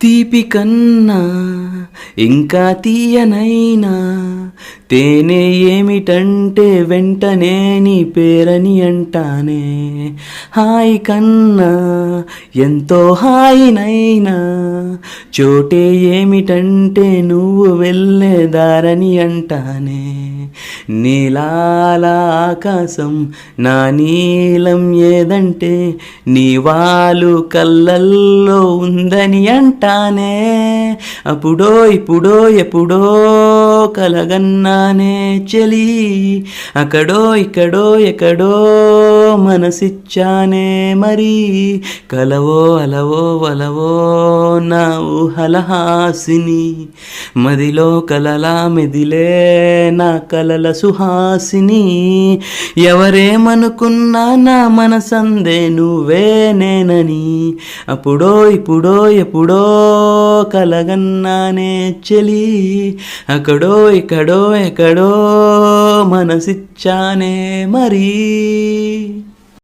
తీపి కన్నా ఇంకా తీయనైనా తేనె ఏమిటంటే వెంటనే నీ పేరని అంటానే. హాయి కన్నా ఎంతో హాయినైనా చోటే ఏమిటంటే నువ్వు వెళ్ళేదారని అంటానే. నీలాల ఆకాశం నా నీలం ఏదంటే నీ వాలు కళ్ళల్లో ఉందని అంటానే. అప్పుడో ఇప్పుడో ఎప్పుడో కలగన్నానే చెలి, అక్కడో ఇక్కడో ఎక్కడో మనసిచ్చానే మరి. కలవో అలవో వలవో నా ఊహలహాసిని, మదిలో కలలా మెదిలే నా కలల సుహాసిని. ఎవరేమనుకున్నా నా మనసందే నువ్వే నేనని, అప్పుడో ఇప్పుడో ఎప్పుడో కలగన్నానే చెలి, అక్కడో ఇక్కడో ఎక్కడో మనసిచ్చానే మరి.